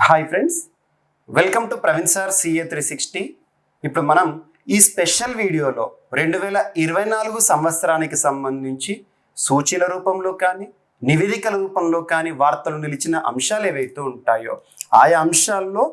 Hi friends, welcome to Praveen sir CA 360. ఇప్పుడు మనం ఈ స్పెషల్ వీడియోలో 2024 సంవత్సరానికి సంబంధించి సూచీల రూపంలో కానీ నివేదికల రూపంలో కానీ వార్తలు నిలిచిన అంశాలు ఏవైతే ఉంటాయో ఆయా అంశాల్లో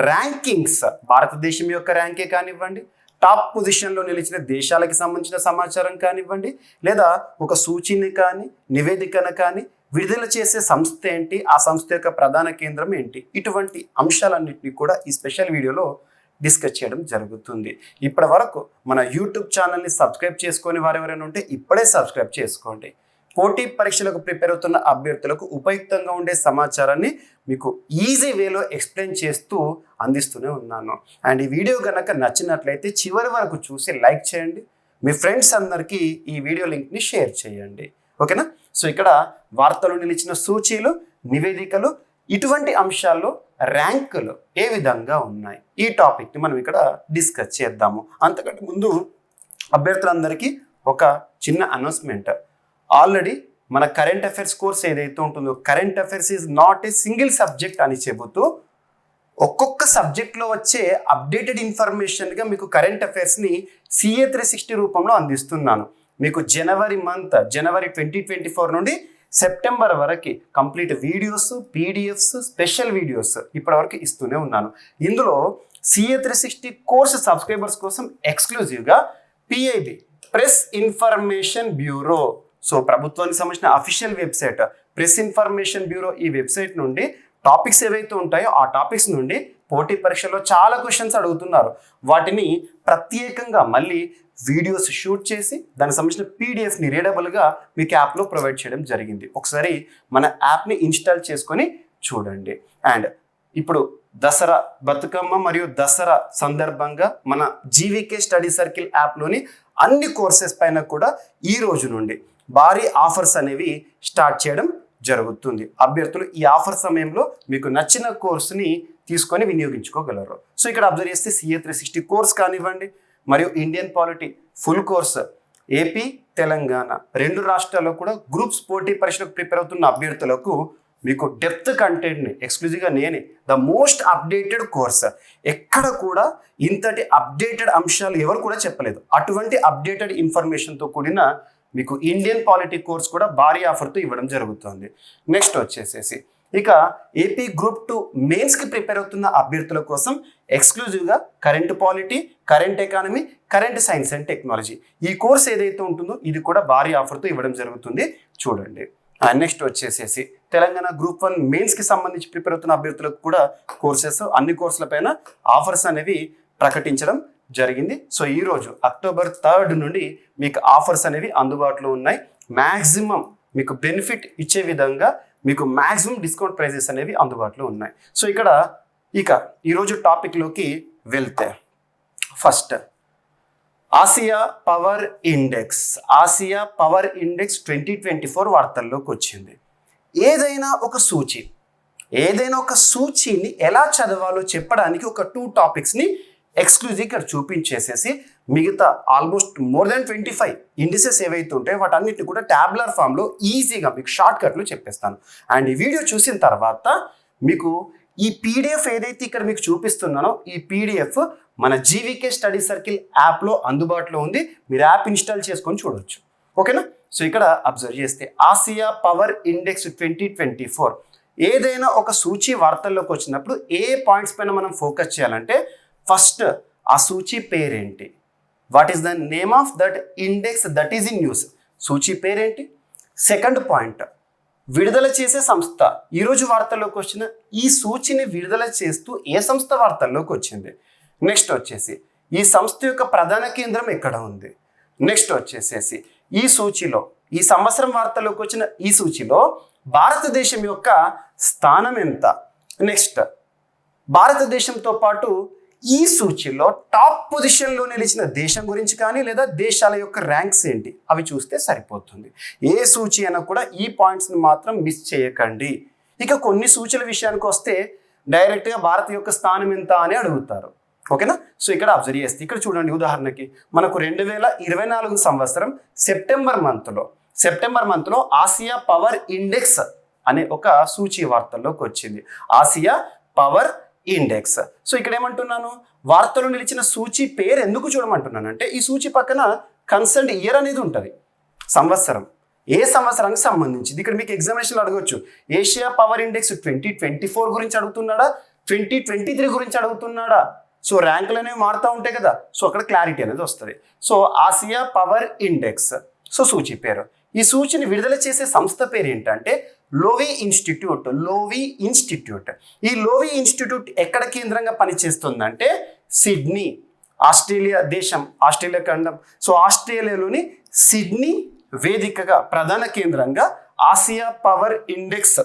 ర్యాంకింగ్స్, భారతదేశం యొక్క ర్యాంకే కానివ్వండి, టాప్ పొజిషన్లో నిలిచిన దేశాలకు సంబంధించిన సమాచారం కానివ్వండి, లేదా ఒక సూచీని కానీ నివేదికను కానీ విడుదల చేసే సంస్థ ఏంటి, ఆ సంస్థ యొక్క ప్రధాన కేంద్రం ఏంటి, ఇటువంటి అంశాలన్నింటినీ కూడా ఈ స్పెషల్ వీడియోలో డిస్కస్ చేయడం జరుగుతుంది. ఇప్పటి వరకు మన యూట్యూబ్ ఛానల్ని సబ్స్క్రైబ్ చేసుకొని వారు ఎవరైనా ఉంటే ఇప్పుడే సబ్స్క్రైబ్ చేసుకోండి. పోటీ పరీక్షలకు ప్రిపేర్ అవుతున్న అభ్యర్థులకు ఉపయుక్తంగా ఉండే సమాచారాన్ని మీకు ఈజీ వేలో ఎక్స్ప్లెయిన్ చేస్తూ అందిస్తూనే ఉన్నాను. అండ్ ఈ వీడియో కనుక నచ్చినట్లయితే చివరి వరకు చూసి లైక్ చేయండి, మీ ఫ్రెండ్స్ అందరికీ ఈ వీడియో లింక్ని షేర్ చేయండి. ఓకేనా? సో ఇక్కడ వార్తలు నిలిచిన సూచీలు, నివేదికలు, ఇటువంటి అంశాల్లో ర్యాంకులు ఏ విధంగా ఉన్నాయి, ఈ టాపిక్ని మనం ఇక్కడ డిస్కస్ చేద్దాము. అంతకంటే ముందు అభ్యర్థులందరికీ ఒక చిన్న అనౌన్స్మెంట్. ఆల్రెడీ మన కరెంట్ అఫైర్స్ కోర్స్ ఏదైతే ఉంటుందో, current affairs is not a single subject అని చెబుతూ ఒక్కొక్క సబ్జెక్ట్లో వచ్చే అప్డేటెడ్ ఇన్ఫర్మేషన్గా మీకు కరెంట్ అఫైర్స్ని సిఏ 360 రూపంలో అందిస్తున్నాను. మీకు జనవరి 2024 నుండి సెప్టెంబర్ వరకు complete videos, PDFs, special videos ఇప్పటివరకు ఇస్తూనే ఉన్నాను. ఇందులో సిఏ 360 కోర్స్ సబ్స్క్రైబర్స్ కోసం ఎక్స్క్లూజివ్గా PIB, press information bureau, so ప్రభుత్వానికి సంబంధించిన official website press information bureau, ఈ వెబ్సైట్ నుండి టాపిక్స్ ఏవైతే ఉంటాయో ఆ టాపిక్స్ నుండి పోటీ పరీక్షలో చాలా క్వశ్చన్స్ అడుగుతున్నారు. వాటిని ప్రత్యేకంగా మళ్ళీ వీడియోస్ షూట్ చేసి దానికి సంబంధించిన పీడిఎఫ్ని రీడబుల్గా మీకు యాప్లో ప్రొవైడ్ చేయడం జరిగింది. ఒకసారి మన యాప్ని ఇన్స్టాల్ చేసుకొని చూడండి. అండ్ ఇప్పుడు దసరా, బతుకమ్మ మరియు దసరా సందర్భంగా మన జీవీకే స్టడీ సర్కిల్ యాప్లోని అన్ని కోర్సెస్ పైన కూడా ఈ రోజు నుండి భారీ ఆఫర్స్ అనేవి స్టార్ట్ చేయడం జరుగుతుంది. అభ్యర్థులు ఈ ఆఫర్ సమయంలో మీకు నచ్చిన కోర్సుని తీసుకొని వినియోగించుకోగలరు. సో ఇక్కడ అబ్జర్వ్ చేస్తే సిఏ 360 కోర్స్ కానివ్వండి, మరియు Indian polity full course, AP Telangana 2 రాష్ట్రాల్లో కూడా గ్రూప్స్ పోటీ పరీక్షలకు ప్రిపేర్ అవుతున్న అభ్యర్థులకు మీకు డెప్త్ కంటెంట్ని ఎక్స్క్లూజివ్గా నేనే ద మోస్ట్ అప్డేటెడ్ కోర్స్, ఎక్కడ కూడా ఇంతటి అప్డేటెడ్ అంశాలు ఎవరు కూడా చెప్పలేదు. అటువంటి అప్డేటెడ్ ఇన్ఫర్మేషన్తో కూడిన మీకు ఇండియన్ పాలిటీ కోర్స్ కూడా భారీ ఆఫర్తో ఇవ్వడం జరుగుతుంది. నెక్స్ట్ వచ్చేసేసి ఇక ఏపీ గ్రూప్ 2 మెయిన్స్కి ప్రిపేర్ అవుతున్న అభ్యర్థుల కోసం ఎక్స్క్లూజివ్గా current polity, current economy, current science and technology, ఈ కోర్స్ ఏదైతే ఉంటుందో ఇది కూడా భారీ ఆఫర్తో ఇవ్వడం జరుగుతుంది. చూడండి. నెక్స్ట్ వచ్చేసేసి తెలంగాణ గ్రూప్ 1 మెయిన్స్కి సంబంధించి ప్రిపేర్ అవుతున్న అభ్యర్థులకు కూడా కోర్సెస్, అన్ని కోర్సుల పైన ఆఫర్స్ అనేవి ప్రకటించడం జరిగింది. సో ఈరోజు అక్టోబర్ 3 నుండి మీకు ఆఫర్స్ అనేవి అందుబాటులో ఉన్నాయి. మ్యాక్సిమం మీకు బెనిఫిట్ ఇచ్చే విధంగా మీకు మ్యాక్సిమం డిస్కౌంట్ ప్రైజెస్ అనేవి అందుబాటులో ఉన్నాయి. సో ఇక ఈరోజు టాపిక్లోకి వెళ్తే ఫస్ట్ ఆసియా పవర్ ఇండెక్స్ 2024 వార్తల్లోకి వచ్చింది. ఏదైనా ఒక సూచీని ఎలా చదవాలో చెప్పడానికి ఒక 2 టాపిక్స్ని ఎక్స్క్లూజివ్గా చూపించేసేసి మిగతా ఆల్మోస్ట్ మోర్ దాన్ 25 ఇండిసెస్ ఏవైతే ఉంటాయో వాటన్నిటిని కూడా ట్యాబ్లర్ ఫామ్లో ఈజీగా మీకు షార్ట్ కట్లు చెప్పేస్తాను. అండ్ ఈ వీడియో చూసిన తర్వాత మీకు ఈ పీడిఎఫ్ ఏదైతే ఇక్కడ మీకు చూపిస్తున్నానో ఈ పీడిఎఫ్ మన జీవీకే స్టడీ సర్కిల్ యాప్లో అందుబాటులో ఉంది. మీరు యాప్ ఇన్స్టాల్ చేసుకొని చూడవచ్చు. ఓకేనా? సో ఇక్కడ అబ్జర్వ్ చేస్తే ఆసియా పవర్ ఇండెక్స్ 2024 ఏదైనా ఒక సూచీ వార్తల్లోకి వచ్చినప్పుడు ఏ పాయింట్స్ పైన మనం ఫోకస్ చేయాలంటే, ఫస్ట్ ఆ సూచీ పేరేంటి, what is the name of that index that is in news, సూచీ పేరేంటి. సెకండ్ పాయింట్, విడుదల చేసే సంస్థ, ఈరోజు వార్తల్లోకి వచ్చిన ఈ సూచీని విడుదల చేస్తూ ఏ సంస్థ వార్తల్లోకి వచ్చింది. నెక్స్ట్ వచ్చేసి ఈ సంస్థ యొక్క ప్రధాన కేంద్రం ఎక్కడ ఉంది. నెక్స్ట్ వచ్చేసేసి ఈ సూచీలో ఈ సంవత్సరం వార్తల్లోకి వచ్చిన ఈ సూచీలో భారతదేశం యొక్క స్థానం ఎంత. నెక్స్ట్ భారతదేశంతో పాటు ఈ సూచీలో టాప్ పొజిషన్లో నిలిచిన దేశం గురించి కానీ లేదా దేశాల యొక్క ర్యాంక్స్ ఏంటి అవి చూస్తే సరిపోతుంది. ఏ సూచీ అయినా కూడా ఈ పాయింట్స్ని మాత్రం మిస్ చేయకండి. ఇక కొన్ని సూచీల విషయానికి వస్తే డైరెక్ట్గా భారత్ యొక్క స్థానం ఎంత అని అడుగుతారు. ఓకేనా? సో ఇక్కడ అబ్జర్వ్ చేస్తే ఇక్కడ చూడండి, ఉదాహరణకి మనకు 2024 సంవత్సరం సెప్టెంబర్ మంత్లో ఆసియా పవర్ ఇండెక్స్ అనే ఒక సూచీ వార్తల్లోకి వచ్చింది. Asia power index. సో ఇక్కడ ఏమంటున్నాను, వార్తలు నిలిచిన సూచి పేరు ఎందుకు చూడమంటున్నాను అంటే ఈ సూచి పక్కన కన్సర్న్ ఇయర్ అనేది ఉంటుంది, సంవత్సరం, ఏ సంవత్సరానికి సంబంధించింది. ఇక్కడ మీకు ఎగ్జామినేషన్లో అడగవచ్చు, ఏషియా పవర్ ఇండెక్స్ 2024 గురించి అడుగుతున్నాడా, 2023 గురించి అడుగుతున్నాడా. సో ర్యాంకులు అనేవి మారుతూ ఉంటాయి కదా, సో అక్కడ క్లారిటీ అనేది వస్తుంది. So Asia power index, so సూచి పేరు. ఈ సూచిని విడుదల చేసే సంస్థ పేరు ఏంటంటే లోవి ఇన్స్టిట్యూట్. లోవి ఇన్స్టిట్యూట్. ఈ లోవి ఇన్స్టిట్యూట్ ఎక్కడ కేంద్రంగా పనిచేస్తుందంటే సిడ్నీ, ఆస్ట్రేలియా దేశం, ఆస్ట్రేలియా ఖండం. సో ఆస్ట్రేలియాలోని సిడ్నీ వేదికగా ప్రధాన కేంద్రంగా ఆసియా పవర్ ఇండెక్స్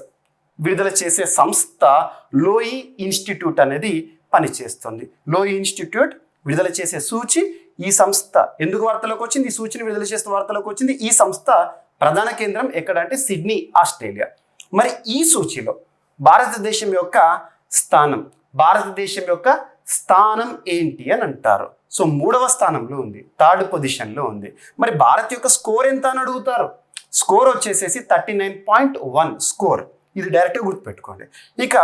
విడుదల చేసే సంస్థ లోయి ఇన్స్టిట్యూట్ అనేది పనిచేస్తుంది. లోయి ఇన్స్టిట్యూట్ విడుదల చేసే సూచి ఈ సంస్థ ఎందుకు వార్తలోకి వచ్చింది, ఈ సూచిని విడుదల చేస్తే వార్తలోకి వచ్చింది. ఈ సంస్థ ప్రధాన కేంద్రం ఎక్కడ అంటే సిడ్నీ, ఆస్ట్రేలియా. మరి ఈ సూచిలో భారతదేశం యొక్క స్థానం ఏంటి అని అంటారు. సో 3వ స్థానంలో ఉంది, 3rd పొజిషన్లో ఉంది. మరి భారత్ యొక్క స్కోర్ ఎంత అని అడుగుతారు. స్కోర్ వచ్చేసేసి 39.1 స్కోర్. ఇది డైరెక్ట్గా గుర్తుపెట్టుకోండి. ఇక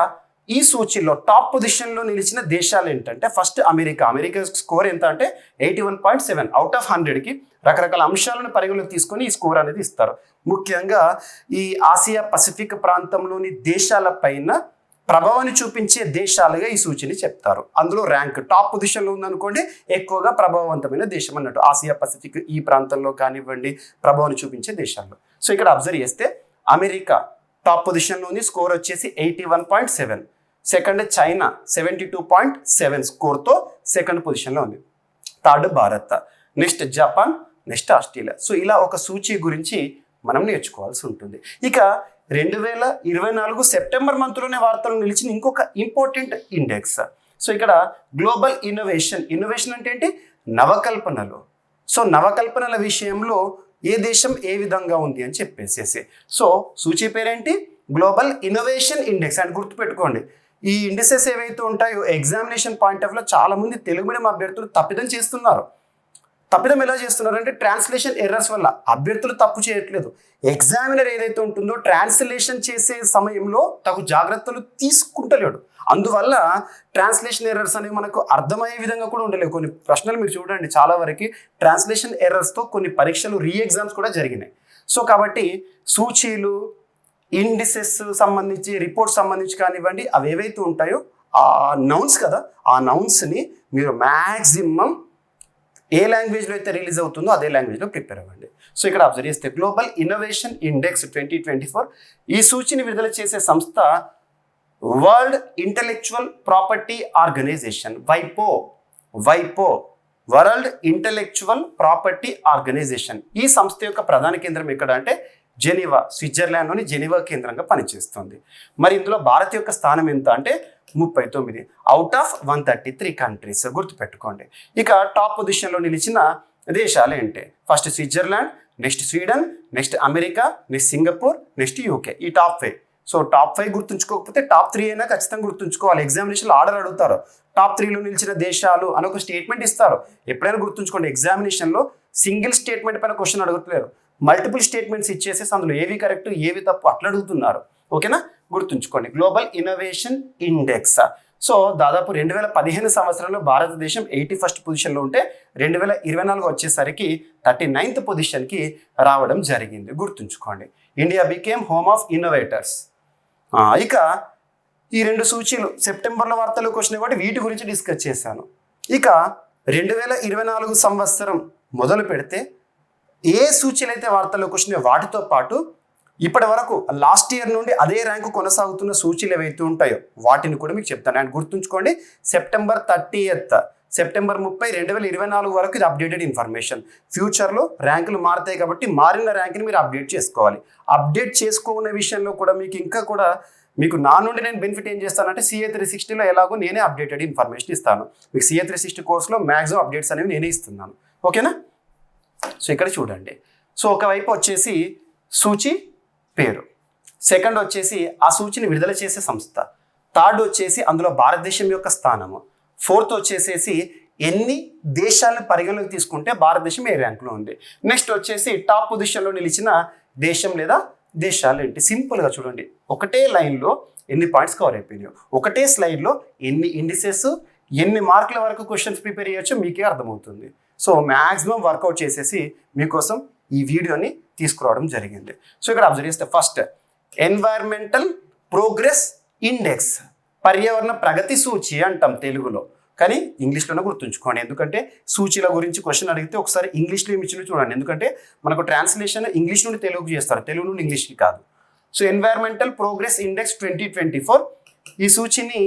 ఈ సూచిలో టాప్ పొజిషన్లో నిలిచిన దేశాలు ఏంటంటే ఫస్ట్ అమెరికా. అమెరికా స్కోర్ ఎంత అంటే 81.7 అవుట్ ఆఫ్ 100కి రకరకాల అంశాలను పరిగణలోకి తీసుకొని ఈ స్కోర్ అనేది ఇస్తారు. ముఖ్యంగా ఈ ఆసియా పసిఫిక్ ప్రాంతంలోని దేశాల పైన ప్రభావాన్ని చూపించే దేశాలుగా ఈ సూచిని చెప్తారు. అందులో ర్యాంక్ టాప్ పొజిషన్లో ఉందనుకోండి, ఎక్కువగా ప్రభావవంతమైన దేశం అన్నట్టు. ఆసియా పసిఫిక్ ఈ ప్రాంతంలో కానివ్వండి, ప్రభావాన్ని చూపించే దేశాల్లో. సో ఇక్కడ అబ్జర్వ్ చేస్తే అమెరికా టాప్ పొజిషన్లో ఉంది, స్కోర్ వచ్చేసి 81.7. సెకండ్ చైనా 72.7 స్కోర్తో సెకండ్ పొజిషన్లో ఉంది. 3rd Bharat, next Japan, next Australia. So ఇలా ఒక సూచి గురించి మనం నేర్చుకోవాల్సి ఉంటుంది. ఇక 2024 సెప్టెంబర్ మంత్లోనే వార్తలు నిలిచిన ఇంకొక ఇంపార్టెంట్ ఇండెక్స్. సో ఇక్కడ గ్లోబల్ ఇన్నోవేషన్. ఇన్నోవేషన్ అంటే ఏంటి, నవకల్పనలు. సో నవకల్పనల విషయంలో ఏ దేశం ఏ విధంగా ఉంది అని చెప్పేసేసి. సో సూచి పేరేంటి, గ్లోబల్ ఇన్నోవేషన్ ఇండెక్స్ అని గుర్తుపెట్టుకోండి. ఈ ఇండిసెస్ ఏవైతే ఉంటాయో ఎగ్జామినేషన్ పాయింట్ ఆఫ్ లో చాలా మంది తెలుగు మీడియం అభ్యర్థులు తప్పిదం చేస్తున్నారు. తప్పిదం ఎలా చేస్తున్నారు అంటే ట్రాన్స్లేషన్ ఎర్రర్స్ వల్ల. అభ్యర్థులు తప్పు చేయట్లేదు, ఎగ్జామినర్ ఏదైతే ఉంటుందో ట్రాన్స్లేషన్ చేసే సమయంలో తగు జాగ్రత్తలు తీసుకుంటలేడు. అందువల్ల ట్రాన్స్లేషన్ ఎర్రర్స్ అనేవి మనకు అర్థమయ్యే విధంగా కూడా ఉండలేవు. కొన్ని ప్రశ్నలు మీరు చూడండి, చాలా వరకు ట్రాన్స్లేషన్ ఎర్రర్స్తో కొన్ని పరీక్షలు ఎగ్జామ్స్ కూడా జరిగినాయి. సో కాబట్టి సూచీలు, ఇండిసెస్ సంబంధించి, రిపోర్ట్స్ సంబంధించి కానివ్వండి, అవి ఏవైతే ఉంటాయో ఆ నౌన్స్ కదా, ఆ నౌన్స్ని మీరు మ్యాక్సిమం ఏ లాంగ్వేజ్లో అయితే రిలీజ్ అవుతుందో అదే లాంగ్వేజ్లో ప్రిపేర్ అవ్వండి. సో ఇక్కడ అబ్జర్వ్ చేస్తే గ్లోబల్ ఇన్నోవేషన్ ఇండెక్స్ 2024 ఈ సూచిని విడుదల చేసే సంస్థ వరల్డ్ ఇంటెలెక్చువల్ ప్రాపర్టీ ఆర్గనైజేషన్, వైపో వరల్డ్ ఇంటెలెక్చువల్ ప్రాపర్టీ ఆర్గనైజేషన్. ఈ సంస్థ యొక్క ప్రధాన కేంద్రం ఎక్కడ అంటే జెనీవా, స్విట్జర్లాండ్లోని జెనీవా కేంద్రంగా పనిచేస్తుంది. మరి ఇందులో భారత్ యొక్క స్థానం ఎంత అంటే 39 అవుట్ ఆఫ్ 133 కంట్రీస్. గుర్తుపెట్టుకోండి. ఇక టాప్ పొజిషన్లో నిలిచిన దేశాలు ఏంటి, first Switzerland, next Sweden, next America, next Singapore, next UK. ఈ టాప్ 5. సో టాప్ 5 గుర్తుంచుకోకపోతే టాప్ 3 అయినా ఖచ్చితంగా గుర్తుంచుకోవాలి. ఎగ్జామినేషన్లో ఆర్డర్ అడుగుతారు, టాప్ 3లో నిలిచిన దేశాలు అని ఒక స్టేట్మెంట్ ఇస్తారు. ఎప్పుడైనా గుర్తుంచుకోండి, ఎగ్జామినేషన్లో సింగిల్ స్టేట్మెంట్ పైన క్వశ్చన్ అడుగుతలేరు, మల్టిపుల్ స్టేట్మెంట్స్ ఇచ్చేసేసి అందులో ఏవి కరెక్ట్ ఏవి తప్పు అట్లా అడుగుతున్నారు. ఓకేనా, గుర్తుంచుకోండి. Global Innovation index. సో దాదాపు 2015 సంవత్సరంలో భారతదేశం 81st పొజిషన్లో ఉంటే 2024 వచ్చేసరికి 39th పొజిషన్కి రావడం జరిగింది. గుర్తుంచుకోండి. India became home of innovators. ఇక ఈ 2 సూచీలు సెప్టెంబర్లో వార్తలకు వచ్చినాయి కాబట్టి వీటి గురించి డిస్కస్ చేశాను. ఇక 2024 సంవత్సరం మొదలు పెడితే ఏ సూచీలు అయితే వార్తల్లోకి వచ్చినాయో వాటితో పాటు ఇప్పటి వరకు లాస్ట్ ఇయర్ నుండి అదే ర్యాంకు కొనసాగుతున్న సూచీలు ఏవైతే ఉంటాయో వాటిని కూడా మీకు చెప్తాను. అండ్ గుర్తుంచుకోండి, సెప్టెంబర్ 30 2024 వరకు ఇది అప్డేటెడ్ ఇన్ఫర్మేషన్. ఫ్యూచర్లో ర్యాంకులు మారుతాయి కాబట్టి మారిన ర్యాంకుని మీరు అప్డేట్ చేసుకోవాలి. అప్డేట్ చేసుకునే విషయంలో కూడా మీకు నా నుండి నేను బెనిఫిట్ ఏం చేస్తానంటే CA 360లో ఎలాగో నేనే అప్డేటెడ్ ఇన్ఫర్మేషన్ ఇస్తాను. మీకు CA 360 కోర్సులో మ్యాక్సిమం అప్డేట్స్ అనేవి నేనే ఇస్తున్నాను. ఓకేనా. సో ఇక్కడ చూడండి. సో ఒకవైపు వచ్చేసి సూచి పేరు, సెకండ్ వచ్చేసి ఆ సూచిని విడుదల చేసే సంస్థ, థర్డ్ వచ్చేసి అందులో భారతదేశం యొక్క స్థానము, ఫోర్త్ వచ్చేసేసి ఎన్ని దేశాలను పరిగణలోకి తీసుకుంటే భారతదేశం ఏ ర్యాంకులో ఉంది, నెక్స్ట్ వచ్చేసి టాప్ పొజిషన్లో నిలిచిన దేశం లేదా దేశాలు ఏంటి. సింపుల్గా చూడండి, ఒకటే లైన్లో ఎన్ని పాయింట్స్ కవర్ అయిపోయినాయో. ఒకటే స్లైడ్లో ఎన్ని ఇండిసెస్, ఎన్ని మార్కుల వరకు క్వశ్చన్స్ ప్రిపేర్ చేయొచ్చో మీకే అర్థమవుతుంది. సో మ్యాక్సిమం వర్కౌట్ చేసేసి మీకోసం ఈ వీడియోని తీసుకురావడం జరిగింది. సో ఇక్కడ అబ్జర్వ్ చేస్తే ఫస్ట్ ఎన్వైర్మెంటల్ ప్రోగ్రెస్ ఇండెక్స్, పర్యావరణ ప్రగతి సూచి అంటాం తెలుగులో, కానీ ఇంగ్లీష్లోనే గుర్తుంచుకోండి. ఎందుకంటే సూచీల గురించి క్వశ్చన్ అడిగితే ఒకసారి ఇంగ్లీష్లో ఏమి ఇచ్చినా చూడండి. ఎందుకంటే మనకు ట్రాన్స్లేషన్ ఇంగ్లీష్ నుండి తెలుగుకి చేస్తారు, తెలుగు నుండి ఇంగ్లీష్కి కాదు. సో ఎన్వైర్మెంటల్ ప్రోగ్రెస్ ఇండెక్స్ 2024 ఈ సూచిని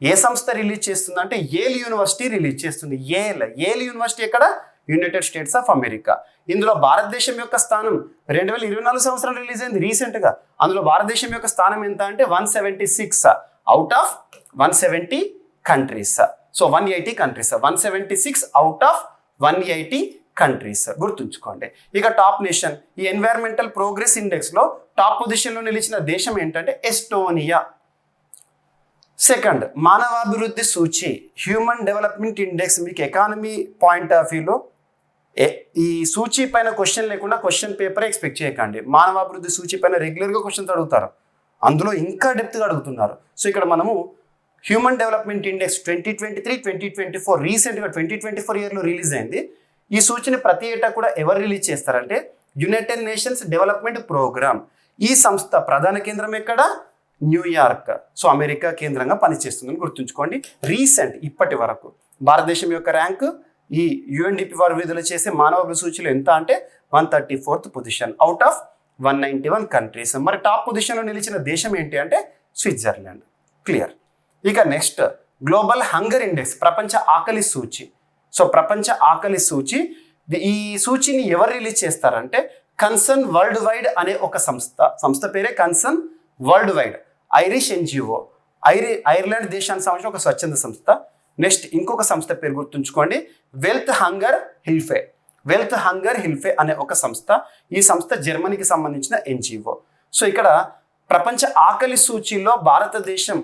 ఏ సంస్థ రిలీజ్ చేస్తుంది అంటే యేల్ యూనివర్సిటీ రిలీజ్ చేస్తుంది. యేల్ యూనివర్సిటీ ఎక్కడ? United states of America. ఇందులో భారతదేశం యొక్క స్థానం 2024 సంవత్సరం రిలీజ్ అయింది రీసెంట్గా. అందులో భారతదేశం యొక్క స్థానం ఎంత అంటే 176 out of 170 countries. So 180 countries, 176 out of 180 countries గుర్తుంచుకోండి. ఇక టాప్ నేషన్, ఈ ఎన్వైర్మెంటల్ ప్రోగ్రెస్ ఇండెక్స్లో టాప్ పొజిషన్లో నిలిచిన దేశం ఏంటంటే ఎస్టోనియా. సెకండ్ మానవాభివృద్ధి సూచి, హ్యూమన్ డెవలప్మెంట్ ఇండెక్స్. మీకు ఎకానమీ పాయింట్ ఆఫ్ వ్యూలో ఈ సూచి పైన క్వశ్చన్ లేకుండా క్వశ్చన్ పేపర్ ఎక్స్పెక్ట్ చేయకండి. మానవాభివృద్ధి సూచి పైన రెగ్యులర్గా క్వశ్చన్స్ అడుగుతారు, అందులో ఇంకా డెప్త్గా అడుగుతున్నారు. సో ఇక్కడ మనము హ్యూమన్ డెవలప్మెంట్ ఇండెక్స్ 2023-2024 రీసెంట్గా 2024 ఇయర్లో రిలీజ్ అయింది. ఈ సూచిని ప్రతి ఏటా కూడా ఎవరు రిలీజ్ చేస్తారంటే యునైటెడ్ నేషన్స్ డెవలప్మెంట్ ప్రోగ్రామ్. ఈ సంస్థ ప్రధాన కేంద్రం ఎక్కడ? న్యూయార్క్. సో అమెరికా కేంద్రంగా పనిచేస్తుందని గుర్తుంచుకోండి. రీసెంట్ ఇప్పటి వరకు భారతదేశం యొక్క ర్యాంకు ఈ యుఎన్డిపి వారు విడుదల చేసే మానవాభివృద్ధి సూచిలో ఎంత అంటే 134th position out of 191 countries. మరి టాప్ పొజిషన్లో నిలిచిన దేశం ఏంటి అంటే స్విట్జర్లాండ్. క్లియర్. ఇక నెక్స్ట్ గ్లోబల్ హంగర్ ఇండెక్స్, ప్రపంచ ఆకలి సూచి. సో ప్రపంచ ఆకలి సూచి, ఈ సూచిని ఎవరు రిలీజ్ చేస్తారంటే కన్సర్న్ వరల్డ్ వైడ్ అనే ఒక సంస్థ పేరే concern world wide, Irish NGO, Ireland దేశానికి సంబంధించిన ఒక స్వచ్ఛంద సంస్థ. నెక్స్ట్ ఇంకొక సంస్థ పేరు గుర్తుంచుకోండి, వెల్త్ హంగర్ హిల్ఫే అనే ఒక సంస్థ. ఈ సంస్థ జర్మనీకి సంబంధించిన ఎన్జిఓ. సో ఇక్కడ ప్రపంచ ఆకలి సూచీలో భారతదేశం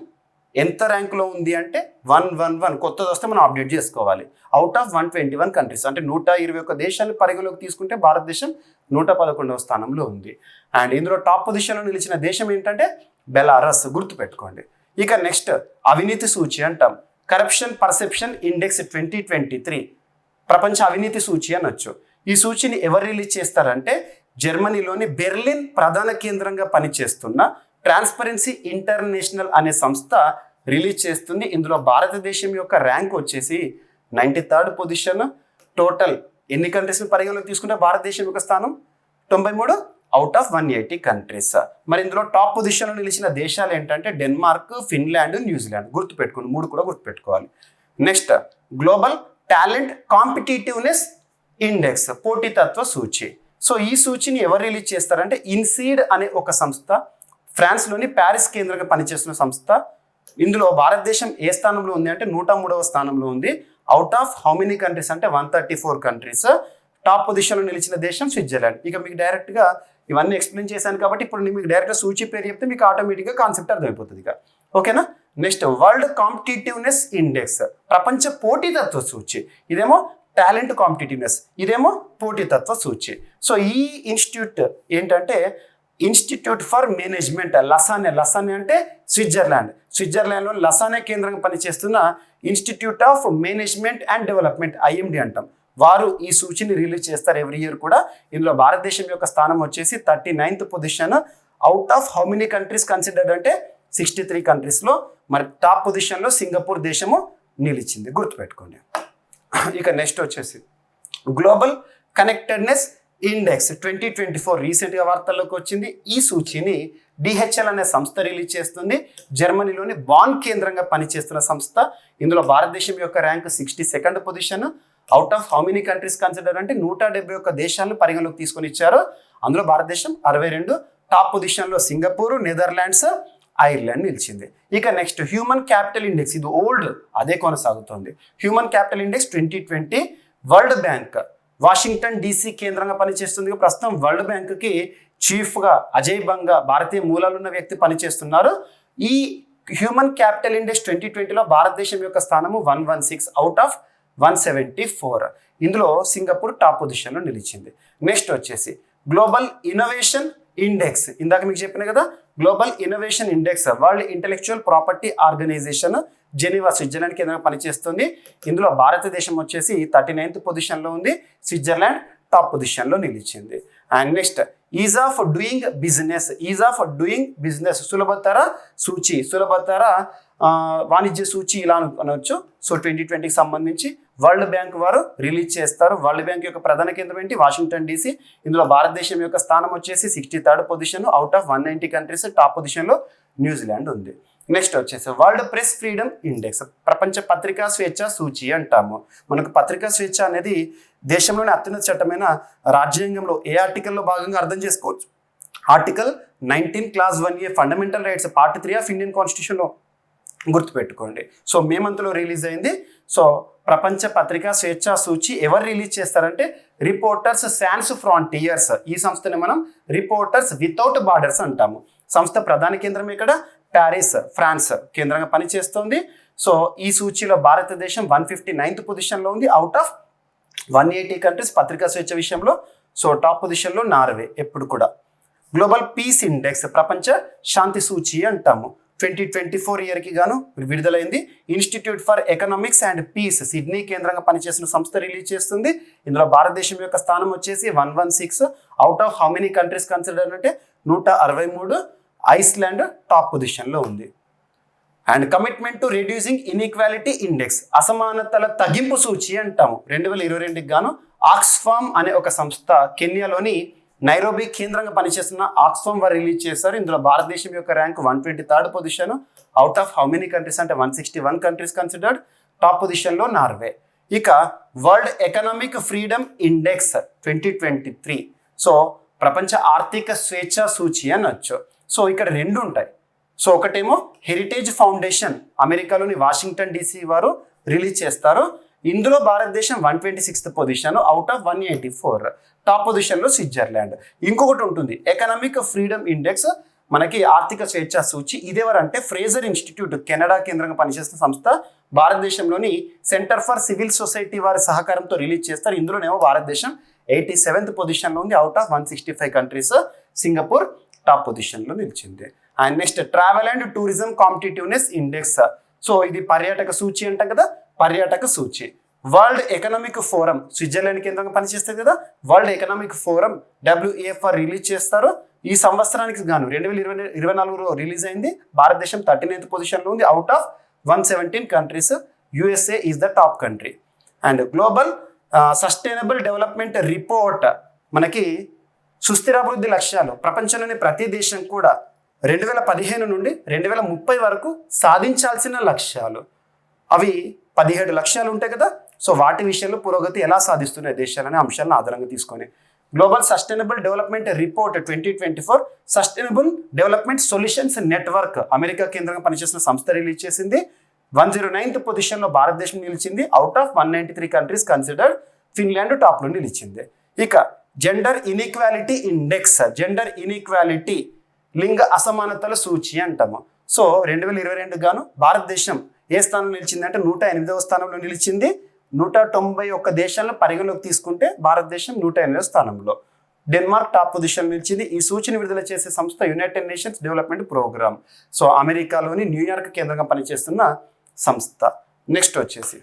ఎంత ర్యాంకులో ఉంది అంటే 111. కొత్తది వస్తే మనం అప్డేట్ చేసుకోవాలి. అవుట్ ఆఫ్ 121 కంట్రీస్ అంటే 121 దేశాలను పరిగణలోకి తీసుకుంటే భారతదేశం 111వ స్థానంలో ఉంది. అండ్ ఇందులో టాప్ పొజిషన్లో నిలిచిన దేశం ఏంటంటే బెలారస్, గుర్తుపెట్టుకోండి. ఇక నెక్స్ట్ అవినీతి సూచి అంటాం, కరప్షన్ పర్సెప్షన్ ఇండెక్స్ 2023, ప్రపంచ అవినీతి సూచి అనొచ్చు. ఈ సూచిని ఎవరు రిలీజ్ చేస్తారంటే జర్మనీలోని బెర్లిన్ ప్రధాన కేంద్రంగా పనిచేస్తున్న ట్రాన్స్పరెన్సీ ఇంటర్నేషనల్ అనే సంస్థ రిలీజ్ చేస్తుంది. ఇందులో భారతదేశం యొక్క ర్యాంక్ వచ్చేసి 93rd పొజిషన్. టోటల్ ఎన్ని కంట్రీస్ని పరిగణలోకి తీసుకుంటే భారతదేశం యొక్క స్థానం 93 అవుట్ ఆఫ్ 180 కంట్రీస్. మరి ఇందులో టాప్ పొజిషన్లో నిలిచిన దేశాలు ఏంటంటే డెన్మార్క్, ఫిన్లాండ్, న్యూజిలాండ్. గుర్తుపెట్టుకోండి, 3 కూడా గుర్తుపెట్టుకోవాలి. Next global talent competitiveness index, పోటీతత్వ సూచి. సో ఈ సూచిని ఎవరు రిలీజ్ చేస్తారంటే ఇన్సీడ్ అనే ఒక సంస్థ, ఫ్రాన్స్లోని ప్యారిస్ కేంద్రంగా పనిచేస్తున్న సంస్థ. ఇందులో భారతదేశం ఏ స్థానంలో ఉంది అంటే 103వ స్థానంలో ఉంది. Out of how many countries అంటే 134 కంట్రీస్. టాప్ పొజిషన్లో నిలిచిన దేశం స్విట్జర్లాండ్. ఇక మీకు డైరెక్ట్గా ఇవన్నీ ఎక్స్ప్లెయిన్ చేశాను కాబట్టి ఇప్పుడు మీకు డైరెక్ట్గా సూచి పేరు చెప్తే మీకు ఆటోమేటిక్గా కాన్సెప్ట్ అర్థమైపోతుంది ఇక. ఓకేనా. నెక్స్ట్ వరల్డ్ కాంపిటేటివ్నెస్ ఇండెక్స్, ప్రపంచ పోటీతత్వ సూచి. ఇదేమో టాలెంట్ కాంపిటేటివ్నెస్, ఇదేమో పోటీతత్వ సూచి. సో ఈ ఇన్స్టిట్యూట్ ఏంటంటే ఇన్స్టిట్యూట్ ఫర్ మేనేజ్మెంట్ లసానే అంటే స్విట్జర్లాండ్లో లసానే కేంద్రంగా పనిచేస్తున్న institute of management and development, IMD అంటాం. వారు ఈ సూచిని రిలీజ్ చేస్తారు ఎవ్రీ ఇయర్ కూడా. ఇందులో భారతదేశం యొక్క స్థానం వచ్చేసి 39th position. Out of how many countries considered అంటే 63 కంట్రీస్లో. మరి టాప్ పొజిషన్లో సింగపూర్ దేశము నిలిచింది, గుర్తుపెట్టుకోండి. ఇక నెక్స్ట్ వచ్చేసి గ్లోబల్ కనెక్టెడ్నెస్ ఇండెక్స్ 2024 రీసెంట్గా వార్తల్లోకి వచ్చింది. ఈ సూచిని డిహెచ్ఎల్ అనే సంస్థ రిలీజ్ చేస్తుంది. జర్మనీలోని బాన్ కేంద్రంగా పనిచేస్తున్న సంస్థ. ఇందులో భారతదేశం యొక్క rank 62nd position. Out of how many countries consider అంటే 171 దేశాలను పరిగణలోకి తీసుకొని ఇచ్చారు. అందులో భారతదేశం 62. టాప్ పొజిషన్లో సింగపూర్, నెదర్లాండ్స్, ఐర్లాండ్ నిలిచింది. ఇక నెక్స్ట్ హ్యూమన్ క్యాపిటల్ ఇండెక్స్, ఇది ఓల్డ్ అదే కొనసాగుతుంది. Human capital index 2020 world bank Washington DC కేంద్రంగా పనిచేస్తుంది. ప్రస్తుతం వరల్డ్ బ్యాంక్కి చీఫ్గా అజయ్ బంగా, భారతీయ మూలాలు ఉన్న వ్యక్తి పనిచేస్తున్నారు. ఈ హ్యూమన్ క్యాపిటల్ ఇండెక్స్ 2020లో భారతదేశం యొక్క స్థానము 116 అవుట్ ఆఫ్ 174. ఇందులో సింగపూర్ టాప్ పొజిషన్లో నిలిచింది. నెక్స్ట్ వచ్చేసి గ్లోబల్ ఇన్నోవేషన్ ఇండెక్స్, ఇందాక మీకు చెప్పిన కదా Global Innovation Index World intellectual property Organization Geneva Switzerland కేంద్రంగా పనిచేస్తుంది. ఇందులో భారతదేశం వచ్చేసి 39th పొజిషన్లో ఉంది, స్విట్జర్లాండ్ టాప్ పొజిషన్లో నిలిచింది. And next ease of doing business సులభతర సూచి, సులభతర వాణిజ్య సూచి ఇలా అనవచ్చు. సో 2020కి సంబంధించి వరల్డ్ బ్యాంక్ వారు రిలీజ్ చేస్తారు. వరల్డ్ బ్యాంక్ యొక్క ప్రధాన కేంద్రం ఏంటి? Washington DC. ఇందులో భారతదేశం యొక్క స్థానం వచ్చేసి 63rd position, out of 190 countries. Top పొజిషన్లో న్యూజిలాండ్ ఉంది. నెక్స్ట్ వచ్చేసి వరల్డ్ ప్రెస్ ఫ్రీడమ్ ఇండెక్స్, ప్రపంచ పత్రికా స్వేచ్ఛ సూచి అంటాము. మనకు పత్రికా స్వేచ్ఛ అనేది దేశంలోని అత్యున్నత చట్టమైన రాజ్యాంగంలో ఏ ఆర్టికల్లో భాగంగా అర్థం చేసుకోవచ్చు. Article 19 Clause 1A fundamental rights part 3 of Indian కాన్స్టిట్యూషన్లో గుర్తుపెట్టుకోండి. సో మే మంత్లో రిలీజ్ అయింది. సో ప్రపంచ పత్రికా స్వేచ్ఛ సూచి ఎవరు రిలీజ్ చేస్తారంటే రిపోర్టర్స్ సాన్స్ ఫ్రాంటియర్స్. ఈ సంస్థని మనం రిపోర్టర్స్ వితౌట్ బార్డర్స్ అంటాము. సంస్థ ప్రధాన కేంద్రం ఇక్కడ ప్యారిస్, ఫ్రాన్స్ కేంద్రంగా పనిచేస్తుంది. సో ఈ సూచీలో భారతదేశం 159th పొజిషన్లో ఉంది, అవుట్ ఆఫ్ 180 కంట్రీస్ పత్రికా స్వేచ్ఛ విషయంలో. సో టాప్ పొజిషన్లో నార్వే ఎప్పుడు కూడా. గ్లోబల్ పీస్ ఇండెక్స్, ప్రపంచ శాంతి సూచి అంటాము. 2024 ఇయర్కి గాను విడుదలైంది. Institute for Economics and Peace Sydney కేంద్రంగా పనిచేసిన సంస్థ రిలీజ్ చేస్తుంది. ఇందులో భారతదేశం యొక్క స్థానం వచ్చేసి 116, out of how many countries consider అంటే 163. ఐస్లాండ్ టాప్ పొజిషన్లో ఉంది. And commitment to reducing inequality index, అసమానతల తగ్గింపు సూచి అంటాము. 2022కి గాను ఆక్స్ఫామ్ అనే ఒక సంస్థ కెన్యాలోని నైరోబీ కేంద్రంగా పనిచేస్తున్న ఆక్స్ఫామ్ వారు రిలీజ్ చేశారు. ఇందులో భారతదేశం యొక్క rank 123rd position, out of how many countries అంటే 161 కంట్రీస్ కన్సిడర్డ్. టాప్ పొజిషన్లో నార్వే. ఇక world economic freedom index 2023, so ప్రపంచ ఆర్థిక స్వేచ్ఛ సూచి అనొచ్చు. సో ఇక్కడ రెండు ఉంటాయి. సో ఒకటేమో హెరిటేజ్ ఫౌండేషన్ అమెరికాలోని వాషింగ్టన్ DC వారు రిలీజ్ చేస్తారు. ఇందులో భారతదేశం 126th position, out of 184. Top పొజిషన్లో స్విట్జర్లాండ్. ఇంకొకటి ఉంటుంది ఎకనామిక్ ఫ్రీడమ్ ఇండెక్స్, మనకి ఆర్థిక స్వేచ్ఛ సూచి. ఇదేవరంటే ఫ్రేజర్ ఇన్స్టిట్యూట్ కెనడా కేంద్రంగా పనిచేస్తున్న సంస్థ భారతదేశంలోని సెంటర్ ఫర్ సివిల్ సొసైటీ వారి సహకారంతో రిలీజ్ చేస్తారు. ఇందులోనేమో భారతదేశం 87th పొజిషన్లో ఉంది, out of 165 countries. Singapore top పొజిషన్లో నిలిచింది. And next travel and tourism competitiveness index, so ఇది పర్యాటక సూచి అంటాం కదా, పర్యాటక సూచి. వరల్డ్ ఎకనామిక్ ఫోరం స్విట్జర్లాండ్ కేంద్రంగా పనిచేస్తుంది కదా, world economic forum WEF release చేస్తారు. ఈ సంవత్సరానికి గాను 2024లో రిలీజ్ అయింది. భారతదేశం 39th పొజిషన్లో ఉంది, out of 117 countries. USA is the top country. And global sustainable development report, మనకి సుస్థిరాభివృద్ధి లక్ష్యాలు ప్రపంచంలోని ప్రతి దేశం కూడా 2015 నుండి 2030 వరకు సాధించాల్సిన లక్ష్యాలు, అవి 17 లక్ష్యాలు ఉంటాయి కదా. సో వాటి విషయంలో పురోగతి ఎలా సాధిస్తున్నాయి దేశాలనే అంశాలను ఆధారంగా తీసుకొని global sustainable development report 2024 sustainable development solutions network America కేంద్రంగా పనిచేసిన సంస్థ రిలీజ్ చేసింది. 109th పొజిషన్లో భారతదేశం నిలిచింది, out of 193 countries considered. Finland టాప్లో నిలిచింది. ఇక gender inequality index, gender inequality లింగ అసమానతల సూచి అంటాము. సో 2022 గాను భారతదేశం ఏ స్థానంలో నిలిచింది అంటే 108వ స్థానంలో నిలిచింది. 191 దేశాలను పరిగణలోకి తీసుకుంటే భారతదేశం 108వ స్థానంలో. డెన్మార్క్ టాప్ పొజిషన్ నిలిచింది. ఈ సూచిని విడుదల చేసే సంస్థ united nations development program. So అమెరికాలోని న్యూయార్క్ కేంద్రంగా పనిచేస్తున్న సంస్థ. నెక్స్ట్ వచ్చేసి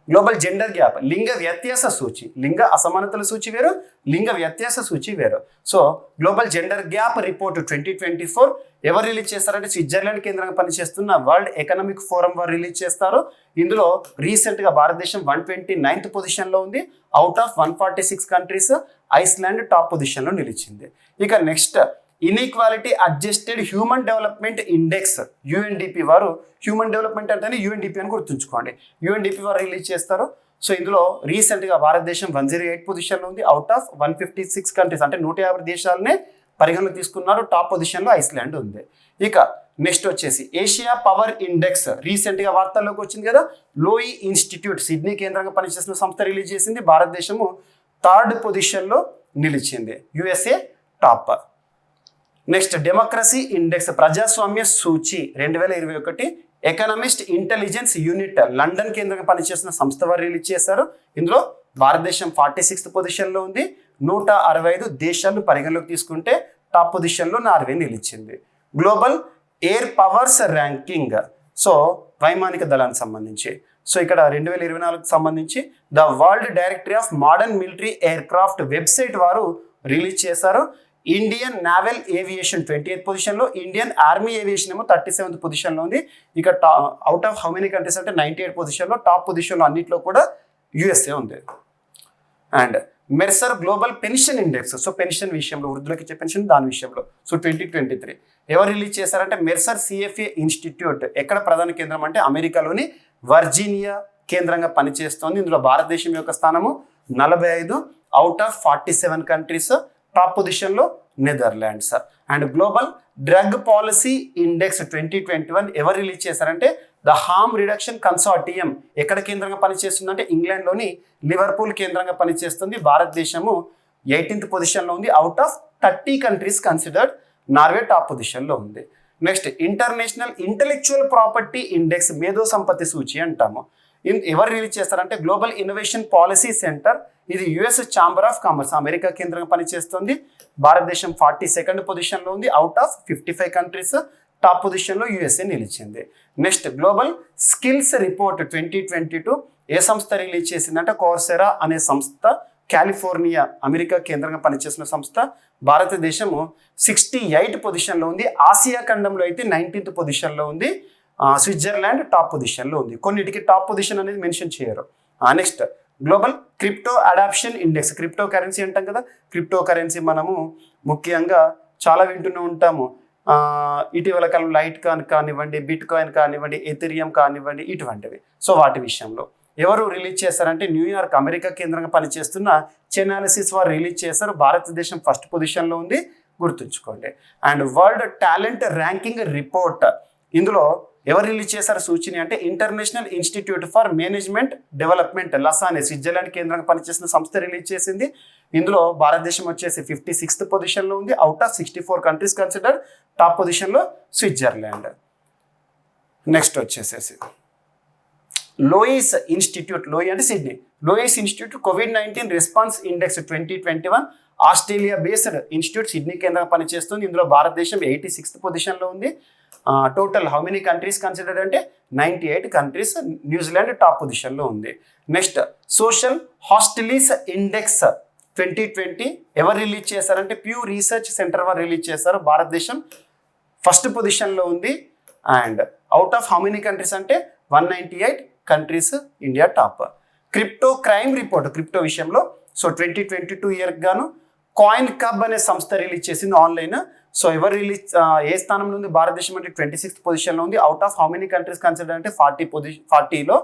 గ్లోబల్ జెండర్ గ్యాప్, లింగ వ్యత్యాస సూచి. లింగ అసమానతల సూచి వేరు, లింగ వ్యత్యాస సూచి వేరు. So global gender gap report 2024 ఎవరు రిలీజ్ చేస్తారంటే స్విట్జర్లాండ్ కేంద్రంగా పనిచేస్తున్న వరల్డ్ ఎకనామిక్ ఫోరం వారు రిలీజ్ చేస్తారు. ఇందులో రీసెంట్గా భారతదేశం 129th పొజిషన్లో ఉంది, out of 146 countries. Iceland top పొజిషన్లో నిలిచింది. ఇక next inequality adjusted human development index, UNDP వారు, హ్యూమన్ డెవలప్మెంట్ అంటేనే UNDP అని గుర్తుంచుకోండి, UNDP వారు రిలీజ్ చేస్తారు. సో ఇందులో రీసెంట్గా భారతదేశం 108 పొజిషన్లో ఉంది, అవుట్ ఆఫ్ 156 కంట్రీస్, అంటే 150 దేశాలనే పరిగణలోకి తీసుకున్నారు. టాప్ పొజిషన్లో ఐస్లాండ్ ఉంది. ఇక నెక్స్ట్ వచ్చేసి ఏషియా పవర్ ఇండెక్స్, రీసెంట్గా వార్తల్లోకి వచ్చింది కదా. లోయి ఇన్స్టిట్యూట్ సిడ్నీ కేంద్రంగా పనిచేసిన సంస్థ రిలీజ్ చేసింది. భారతదేశము 3rd పొజిషన్లో నిలిచింది, USA top. Next democracy index, ప్రజాస్వామ్య సూచి 2021 ఎకనామిస్ట్ ఇంటెలిజెన్స్ యూనిట్ లండన్ కేంద్రంగా పనిచేసిన సంస్థ వారు రిలీజ్ చేశారు. ఇందులో భారతదేశం 46th పొజిషన్లో ఉంది. 165 దేశాలను పరిగణలోకి తీసుకుంటే టాప్ పొజిషన్లో నార్వే నిలిచింది. Global air powers ranking, so వైమానిక దళానికి సంబంధించి, సో ఇక్కడ 2024కి సంబంధించి the world directory of modern military air craft website వారు రిలీజ్ చేశారు. ఇండియన్ నావల్ ఏవియేషన్ 28th పొజిషన్లో, ఇండియన్ ఆర్మీ ఏవియేషన్ ఏమో 37th పొజిషన్లో ఉంది. ఇక out of how many countries అంటే 98 పొజిషన్లో, టాప్ పొజిషన్లో అన్నింటిలో కూడా యుఎస్ఏ ఉంది. And Mercer global pension index, so pension విషయంలో, వృద్ధులకు ఇచ్చే పెన్షన్ దాని విషయంలో, సో 2023 ఎవరు రిలీజ్ చేశారంటే మెర్సర్ సిఎఫ్ఏ ఇన్స్టిట్యూట్. ఎక్కడ ప్రధాన కేంద్రం అంటే అమెరికాలోని వర్జీనియా కేంద్రంగా పనిచేస్తోంది. ఇందులో భారతదేశం యొక్క స్థానము 45 అవుట్ ఆఫ్ 47 కంట్రీస్. టాప్ పొజిషన్లో Netherlands. And global drug policy index 2021 ఎవరు రిలీజ్ చేశారంటే ద హార్మ్ రిడక్షన్ కన్సార్టియం. ఎక్కడ కేంద్రంగా పనిచేస్తుందంటే ఇంగ్లాండ్లోని లివర్పూల్ కేంద్రంగా పనిచేస్తుంది. భారతదేశము 18th పొజిషన్లో ఉంది. Out of 30 countries considered. Norway top పొజిషన్లో ఉంది. Next international intellectual property index, మేధో సంపత్తి సూచి అంటాము. ఎవరు రిలీజ్ చేస్తారంటే గ్లోబల్ ఇన్నోవేషన్ పాలసీ సెంటర్. ఇది US chamber of commerce, America కేంద్రంగా పనిచేస్తుంది. భారతదేశం 42nd పొజిషన్లో ఉంది. Out of 55 countries. టాప్ పొజిషన్లో యుఎస్ఏ నిలిచింది. నెక్స్ట్ గ్లోబల్ స్కిల్స్ రిపోర్ట్ 2022 ఏ సంస్థ రిలీజ్ చేసిందంటే కోర్సెరా అనే సంస్థ, కాలిఫోర్నియా అమెరికా కేంద్రంగా పనిచేసిన సంస్థ. భారతదేశము 68 పొజిషన్లో ఉంది. ఆసియా ఖండంలో అయితే 19th పొజిషన్లో ఉంది. స్విట్జర్లాండ్ టాప్ పొజిషన్లో ఉంది. కొన్నిటికి టాప్ పొజిషన్ అనేది మెన్షన్ చేయరు. Next Global Crypto Adoption Index, cryptocurrency అంటాం కదా. క్రిప్టో కరెన్సీ మనము ముఖ్యంగా చాలా వింటూనే ఉంటాము. ఇటీవల కాలం లైట్ కానివ్వండి, బిట్ కాయిన్ కానివ్వండి, ఎథెరియం కానివ్వండి, ఇటువంటివి. సో వాటి విషయంలో ఎవరు రిలీజ్ చేశారంటే న్యూయార్క్ అమెరికా కేంద్రంగా పనిచేస్తున్న చెనాలిసిస్ వారు రిలీజ్ చేశారు. భారతదేశం 1st పొజిషన్లో ఉంది, గుర్తుంచుకోండి. And world talent ranking report, ఇందులో ఎవరు రిలీజ్ చేశారు సూచిని అంటే international institute for management development Lausanne, Switzerland కేంద్రంగా పనిచేసిన సంస్థ రిలీజ్ చేసింది. ఇందులో భారతదేశం వచ్చేసి 56th పొజిషన్లో ఉంది. Out of 64 countries consider. Top పొజిషన్లో స్విట్జర్లాండ్. నెక్స్ట్ వచ్చేసేసి లోయిస్ ఇన్స్టిట్యూట్, లోయి అంటే Sydney, loess institute COVID-19 response index 2021 Australia based institute, Sydney కేంద్రంగా పనిచేస్తుంది. ఇందులో భారతదేశం 86th పొజిషన్లో ఉంది. Total how many countries considered అంటే 98 కంట్రీస్. న్యూజిలాండ్ టాప్ పొజిషన్లో ఉంది. నెక్స్ట్ సోషల్ హాస్టిలీస్ ఇండెక్స్ 2020 ఎవరు రిలీజ్ చేశారంటే ప్యూ రీసెర్చ్ సెంటర్ వారు రిలీజ్ చేశారు. భారతదేశం 1st పొజిషన్లో ఉంది. And out of how many countries అంటే 198 countries, India top. Crypto crime report, crypto విషయంలో, సో 2022 ఇయర్కి గాను కాయిన్ కబ్ అనే సంస్థ రిలీజ్ చేసింది ఆన్లైన్. సో ఎవరు రిలీజ్ ఏ స్థానంలో ఉంది భారతదేశం అంటే 26th పొజిషన్లో ఉంది. Out of how many countries consider అంటే 40లో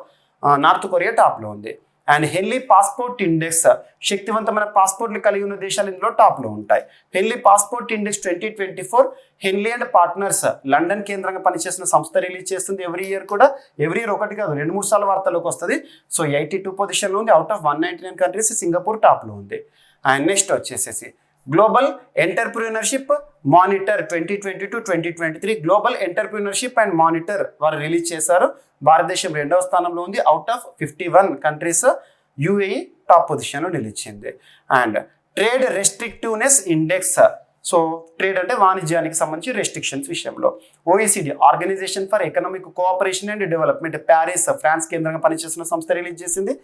నార్త్ కొరియా టాప్లో ఉంది. అండ్ హెన్లీ పాస్పోర్ట్ ఇండెక్స్, శక్తివంతమైన పాస్పోర్ట్లు కలిగి ఉన్న దేశాలు ఇందులో టాప్లో ఉంటాయి. Henley passport index 2024 Henley and partners London కేంద్రంగా పనిచేసిన సంస్థ రిలీజ్ చేస్తుంది. ఎవ్రీ ఇయర్ ఒకటి కాదు 2-3 సార్లు వార్తలోకి వస్తుంది. సో 82 పొజిషన్లో ఉంది. Out of 199 countries. సింగపూర్ టాప్లో ఉంది. అండ్ నెక్స్ట్ వచ్చేసేసి global entrepreneurship monitor 2022-2023 global entrepreneurship and monitor వారు రిలీజ్ చేశారు. భారతదేశం 2వ స్థానంలో ఉంది. Out of 51 countries. UAE top పొజిషన్లో నిలిచింది. And trade restrictiveness index, so trade అంటే వాణిజ్యానికి సంబంధించి రెస్ట్రిక్షన్స్ విషయంలో, OECD organisation for economic cooperation and development, Paris France కేంద్రంగా పనిచేసిన సంస్థ రిలీజ్ చేసింది.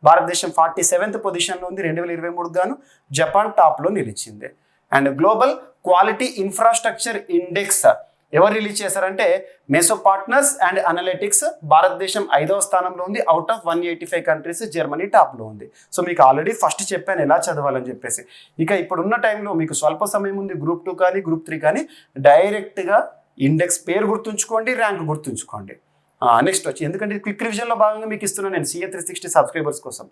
భారతదేశం 47th పొజిషన్లో ఉంది 2023 గాను. జపాన్ టాప్లో నిలిచింది. And global quality infrastructure index ఎవరు రిలీజ్ చేశారంటే మెసో పార్ట్నర్స్ అండ్ అనలిటిక్స్. భారతదేశం 5వ స్థానంలో ఉంది. Out of 185 countries. జర్మనీ టాప్లో ఉంది. సో మీకు ఆల్రెడీ ఫస్ట్ చెప్పాను ఎలా చదవాలని చెప్పేసి. ఇక ఇప్పుడున్న టైంలో మీకు స్వల్ప సమయం ఉంది. Group 2 కానీ Group 3 కానీ డైరెక్ట్గా ఇండెక్స్ పేరు గుర్తుంచుకోండి, ర్యాంక్ గుర్తుంచుకోండి. నెక్స్ట్ వచ్చి ఎందుకంటే క్విక్ రివిజన్లో భాగంగా మీకు ఇస్తున్నాను నేను CA 360 సబ్స్క్రైబర్స్ కోసం.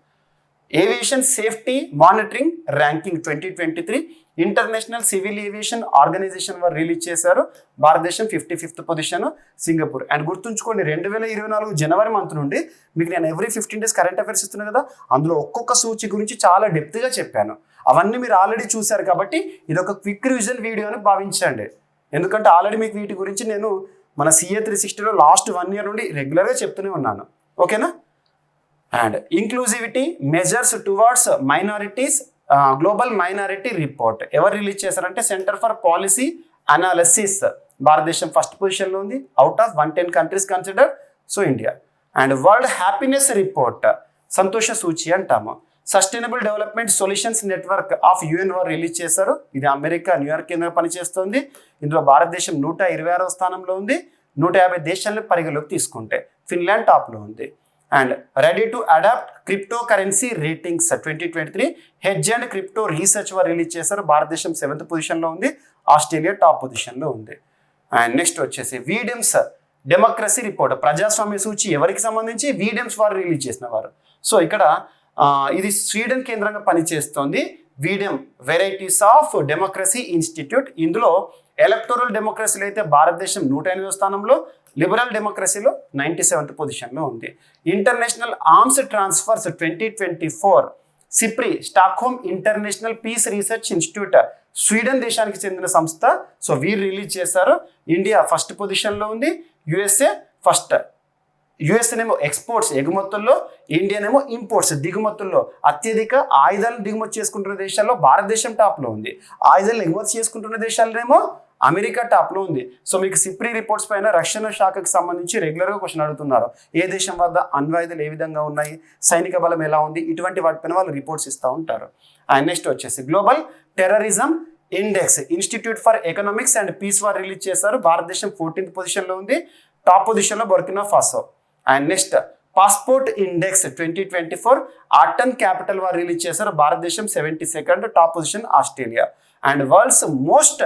Aviation safety monitoring ranking 2023 International Civil Aviation Organization వారు రిలీజ్ చేశారు. భారతదేశం 55th పొజిషన్, సింగపూర్. అండ్ గుర్తుంచుకోండి 2024 జనవరి మంత్ నుండి మీకు నేను ఎవ్రీ 15 days కరెంట్ అఫైర్స్ ఇస్తున్నాను కదా, అందులో ఒక్కొక్క సూచి గురించి చాలా డెప్త్గా చెప్పాను. అవన్నీ మీరు ఆల్రెడీ చూశారు కాబట్టి ఇది ఒక క్విక్ రివిజన్ వీడియో అని భావించండి. ఎందుకంటే ఆల్రెడీ మీకు వీటి గురించి నేను మన CA 360లో లాస్ట్ 1 year నుండి రెగ్యులర్గా చెప్తూనే ఉన్నాను. ఓకేనా? And inclusivity measures towards minorities global minority report ఎవరు రిలీజ్ చేశారంటే సెంటర్ ఫర్ పాలసీ అనాలిసిస్, భారతదేశం ఫస్ట్ పొజిషన్లో ఉంది out of 110 countries consider, so India. And world happiness report సంతోష సూచి అంటాము. Sustainable development solutions network of UN వారు రిలీజ్ చేశారు. ఇది అమెరికా న్యూయార్క్ కేంద్రంగా పనిచేస్తుంది. ఇందులో భారతదేశం 126వ స్థానంలో ఉంది. 150 దేశాలను పరిగణలోకి తీసుకుంటే ఫిన్లాండ్ టాప్లో ఉంది. And ready to adopt cryptocurrency ratings 2023 Hedge and Crypto Research వారు రిలీజ్ చేశారు. భారతదేశం 7th పొజిషన్లో ఉంది. ఆస్ట్రేలియా టాప్ పొజిషన్లో ఉంది. అండ్ నెక్స్ట్ వచ్చేసి వీడియమ్స్ డెమోక్రసీ రిపోర్ట్, ప్రజాస్వామ్య సూచి ఎవరికి సంబంధించి వీడియమ్స్ వారు రిలీజ్ చేసిన వారు. సో ఇక్కడ ఇది స్వీడన్ కేంద్రంగా పనిచేస్తోంది. Veediyam varieties of democracy institute. ఇందులో ఎలక్టోరల్ డెమోక్రసీలో అయితే భారతదేశం 108వ స్థానంలో, లిబరల్ డెమోక్రసీలో 97th పొజిషన్లో ఉంది. International Arms Transfers 2024 SIPRI Stockholm International Peace Research Institute Sweden దేశానికి చెందిన సంస్థ. సో వీరు రిలీజ్ చేశారు. ఇండియా ఫస్ట్ పొజిషన్లో ఉంది. USA first. యుఎస్ఏనేమో ఎక్స్పోర్ట్స్ ఎగుమతుల్లో, ఇండియానేమో ఇంపోర్ట్స్ దిగుమతుల్లో. అత్యధిక ఆయుధాలను దిగుమతి చేసుకుంటున్న దేశాల్లో భారతదేశం టాప్లో ఉంది. ఆయుధాలను ఎగుమతి చేసుకుంటున్న దేశాలనేమో అమెరికా టాప్లో ఉంది. సో మీకు సిప్రి రిపోర్ట్స్ పైన రక్షణ శాఖకు సంబంధించి రెగ్యులర్గా క్వశ్చన్ అడుగుతున్నారు. ఏ దేశం వద్ద అణ్వాయుధాలు ఏ విధంగా ఉన్నాయి, సైనిక బలం ఎలా ఉంది, ఇటువంటి వాటిపైన వాళ్ళు రిపోర్ట్స్ ఇస్తూ ఉంటారు. అండ్ నెక్స్ట్ వచ్చేసి Global Terrorism Index Institute for Economics and Peace వారు రిలీజ్ చేశారు. భారతదేశం 14th పొజిషన్లో ఉంది. టాప్ పొజిషన్లో Burkina Faso. And next Passport index 2024 Arton Capital వారు రిలీజ్ చేశారు. భారతదేశం 72nd, top position Australia. And world's most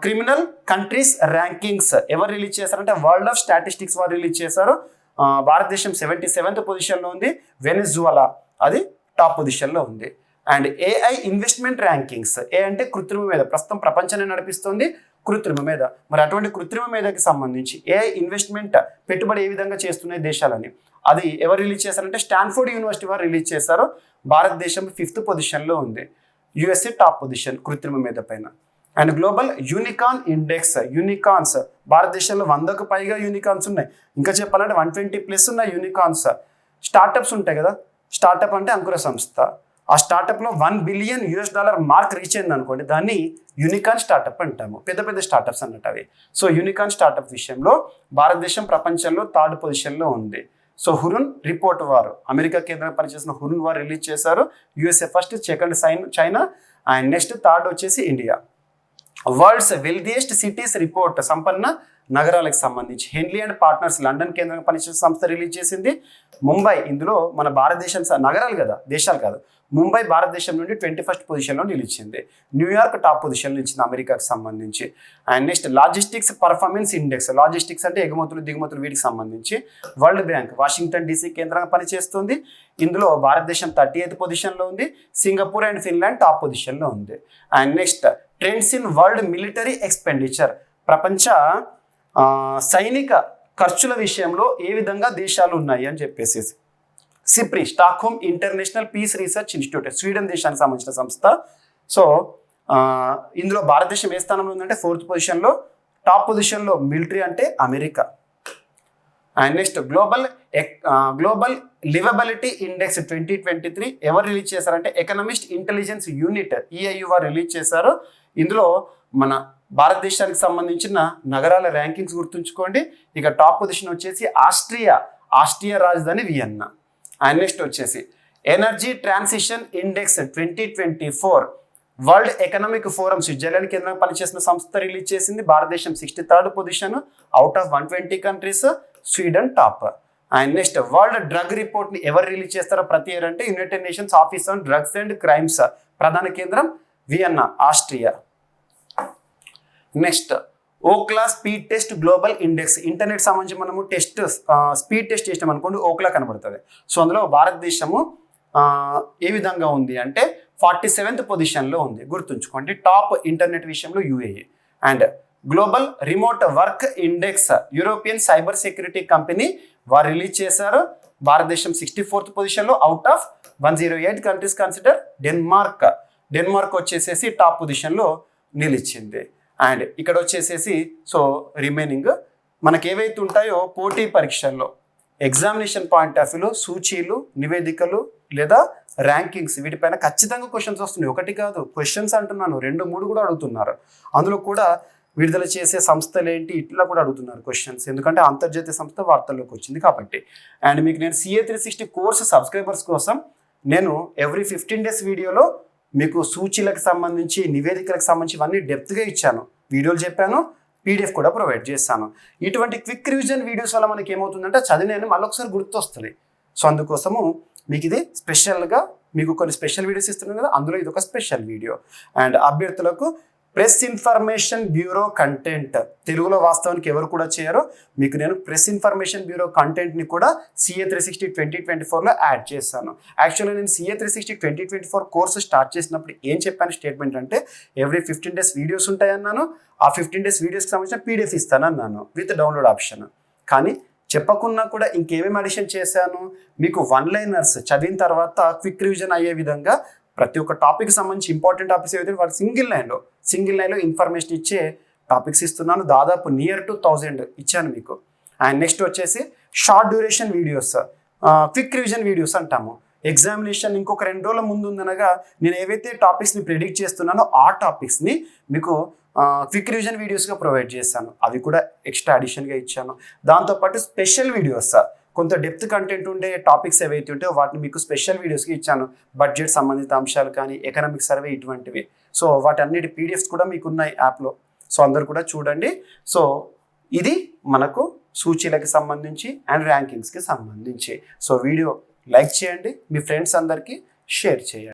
criminal countries rankings ఎవరు రిలీజ్ చేశారంటే వరల్డ్ ఆఫ్ స్టాటిస్టిక్స్ వారు రిలీజ్ చేశారు. భారతదేశం 77th పొజిషన్లో ఉంది. వెనిజువలా అది టాప్ పొజిషన్లో ఉంది. అండ్ ఏఐ ఇన్వెస్ట్మెంట్ ర్యాంకింగ్స్, ఏ అంటే కృత్రిమ మేధ, ప్రస్తుతం ప్రపంచాన్ని నడిపిస్తుంది కృత్రిమ మేధ. మరి అటువంటి కృత్రిమ మేధకి సంబంధించి ఏఐ ఇన్వెస్ట్మెంట్ పెట్టుబడి ఏ విధంగా చేస్తున్నాయి దేశాలని, అది ఎవరు రిలీజ్ చేశారంటే స్టాన్ఫోర్డ్ యూనివర్సిటీ వారు రిలీజ్ చేశారు. భారతదేశం 5th పొజిషన్లో ఉంది. యుఎస్ఏ టాప్ పొజిషన్ కృత్రిమ మేధ పైన. And global unicorn index, unicorns భారతదేశంలో 100కు పైగా యూనికాన్స్ ఉన్నాయి. ఇంకా చెప్పాలంటే 120+ ఉన్నాయి యూనికాన్స్. స్టార్టప్స్ ఉంటాయి కదా, స్టార్టప్ అంటే అంకుర సంస్థ. ఆ స్టార్టప్లో $1 బిలియన్ మార్క్ రీచ్ అయింది అనుకోండి, దాన్ని యూనికాన్ స్టార్టప్ అంటాము. పెద్ద పెద్ద స్టార్టప్స్ అన్నట్టు అవి. సో యూనికాన్ స్టార్టప్ విషయంలో భారతదేశం ప్రపంచంలో 3rd పొజిషన్లో ఉంది. సో హురున్ రిపోర్ట్ వారు అమెరికా కేంద్రంగా పనిచేసిన హురున్ వారు రిలీజ్ చేశారు. USA first, second China, and next 3rd వచ్చేసి India. World's wealthiest cities report సంపన్న నగరాలకు సంబంధించి హెన్లీ అండ్ పార్ట్నర్స్ లండన్ కేంద్రంగా పనిచేసే సంస్థ రిలీజ్ చేసింది. ముంబై, ఇందులో మన భారతదేశం నగరాలు కదా, దేశాలు కాదు. ముంబై భారతదేశం నుండి 21st పొజిషన్లో నిలిచింది. న్యూయార్క్ టాప్ పొజిషన్లో ఇచ్చింది అమెరికాకు సంబంధించి. And next logistics performance index, logistics అంటే ఎగుమతులు దిగుమతులు వీటికి సంబంధించి వరల్డ్ బ్యాంక్ వాషింగ్టన్ డీసీ కేంద్రంగా పనిచేస్తుంది. ఇందులో భారతదేశం 38th పొజిషన్లో ఉంది. సింగపూర్ అండ్ ఫిన్లాండ్ టాప్ పొజిషన్లో ఉంది. And next trends in world military expenditure, ప్రపంచ సైనిక ఖర్చుల విషయంలో ఏ విధంగా దేశాలు ఉన్నాయి అని చెప్పేసి SIPRI Stockholm International Peace Research Institute Sweden దేశానికి సంబంధించిన సంస్థ. సో ఇందులో భారతదేశం ఏ స్థానంలో ఉందంటే 4th పొజిషన్లో. టాప్ పొజిషన్లో మిలిటరీ అంటే America. And next global liveability index 2023 ఎవరు రిలీజ్ చేశారంటే ఎకనామిస్ట్ ఇంటెలిజెన్స్ యూనిట్ EIU వారు రిలీజ్ చేశారు. ఇందులో మన భారతదేశానికి సంబంధించిన నగరాల ర్యాంకింగ్స్ గుర్తుంచుకోండి. ఇక టాప్ పొజిషన్ వచ్చేసి ఆస్ట్రియా రాజధాని వియన్నా. అండ్ నెక్స్ట్ వచ్చేసి energy transition index 2024 world economic forum Switzerland కేంద్రంగా పనిచేసిన సంస్థ రిలీజ్ చేసింది. భారతదేశం 63rd position out of 120 countries, Sweden top. And next world drug రిపోర్ట్ని ఎవరు రిలీజ్ చేస్తారో ప్రతి ఇయర్ అంటే United Nations Office on Drugs and Crimes ప్రధాన కేంద్రం Vienna, Austria. Next Ookla Speedtest Global Index, internet సంబంధించి మనము స్పీడ్ టెస్ట్ చేసినాం అనుకోండి, ఓక్లా కనబడుతుంది. సో అందులో భారతదేశము ఏ విధంగా ఉంది అంటే 47th పొజిషన్లో ఉంది, గుర్తుంచుకోండి. టాప్ ఇంటర్నెట్ విషయంలో UAE. And global remote work index European cyber security company వారు రిలీజ్ చేశారు. భారతదేశం 64th పొజిషన్లో out of 108 countries consider. Denmark వచ్చేసేసి టాప్ పొజిషన్లో నిలిచింది. అండ్ ఇక్కడ వచ్చేసేసి సో రిమైనింగ్ మనకి ఏవైతే ఉంటాయో పోటీ పరీక్షల్లో ఎగ్జామినేషన్ పాయింట్ ఆఫ్ వ్యూలో సూచీలు, నివేదికలు లేదా ర్యాంకింగ్స్ వీటిపైన ఖచ్చితంగా క్వశ్చన్స్ వస్తున్నాయి. ఒకటి కాదు, క్వశ్చన్స్ అంటున్నాను 2-3 కూడా అడుగుతున్నారు. అందులో కూడా విడుదల చేసే సంస్థలు ఏంటి ఇట్లా కూడా అడుగుతున్నారు క్వశ్చన్స్, ఎందుకంటే అంతర్జాతీయ సంస్థ వార్తల్లోకి వచ్చింది కాబట్టి. అండ్ మీకు నేను CA360 కోర్సు సబ్స్క్రైబర్స్ కోసం నేను ఎవ్రీ 15 days వీడియోలో మీకు సూచీలకు సంబంధించి నివేదికలకు సంబంధించి ఇవన్నీ డెప్త్గా ఇచ్చాను, వీడియోలు చెప్పాను, PDF కూడా ప్రొవైడ్ చేస్తాను. ఇటువంటి క్విక్ రివిజన్ వీడియోస్ వల్ల మనకి ఏమవుతుందంటే చదివిన మళ్ళీ ఒకసారి గుర్తొస్తుంది. సో అందుకోసము మీకు ఇది స్పెషల్గా మీకు కొన్ని స్పెషల్ వీడియోస్ ఇస్తున్నాను కదా, అందులో ఇది ఒక స్పెషల్ వీడియో. అండ్ అభ్యర్థులకు ప్రెస్ ఇన్ఫర్మేషన్ బ్యూరో కంటెంట్ తెలుగులో వాస్తవానికి ఎవరు కూడా చేయరో, మీకు నేను ప్రెస్ ఇన్ఫర్మేషన్ బ్యూరో కంటెంట్ని కూడా CA360 2024లో యాడ్ చేశాను. యాక్చువల్గా నేను CA360 2024 కోర్సు స్టార్ట్ చేసినప్పుడు ఏం చెప్పాను స్టేట్మెంట్ అంటే ఎవ్రీ 15 days వీడియోస్ ఉంటాయన్నాను, ఆ 15 days వీడియోస్కి సంబంధించిన PDF ఇస్తానన్నాను విత్ డౌన్లోడ్ ఆప్షన్. కానీ చెప్పకున్నా కూడా ఇంకేమేమి అడిషన్ చేశాను, మీకు 1-liners చదివిన తర్వాత క్విక్ రివిజన్ అయ్యే విధంగా ప్రతి ఒక్క టాపిక్ సంబంధించి ఇంపార్టెంట్ టాపిక్స్ ఏవైతే వాటి సింగిల్ లైన్లో ఇన్ఫర్మేషన్ ఇచ్చే టాపిక్స్ ఇస్తున్నాను. దాదాపు నియర్ టు 1000 ఇచ్చాను మీకు. అండ్ నెక్స్ట్ వచ్చేసి short duration videos, quick revision videos అంటాము. ఎగ్జామినేషన్ ఇంకొక 2 రోజుల ముందు ఉందనగా నేను ఏవైతే టాపిక్స్ని ప్రెడిక్ట్ చేస్తున్నానో ఆ టాపిక్స్ని మీకు క్విక్ రివిజన్ వీడియోస్గా ప్రొవైడ్ చేస్తాను, అవి కూడా ఎక్స్ట్రా అడిషన్గా ఇచ్చాను. దాంతోపాటు స్పెషల్ వీడియోస్, కొంత డెప్త్ కంటెంట్ ఉండే టాపిక్స్ ఏవైతే ఉంటాయో వాటిని మీకు స్పెషల్ వీడియోస్కి ఇచ్చాను. బడ్జెట్ సంబంధిత అంశాలు కానీ ఎకనామిక్ సర్వే ఇటువంటివి. సో వాటన్నిటి PDFs కూడా మీకు ఉన్నాయి యాప్లో. సో అందరు కూడా చూడండి. సో ఇది మనకు సూచీలకు సంబంధించి అండ్ ర్యాంకింగ్స్కి సంబంధించి. సో వీడియో లైక్ చేయండి, మీ ఫ్రెండ్స్ అందరికీ షేర్ చేయండి.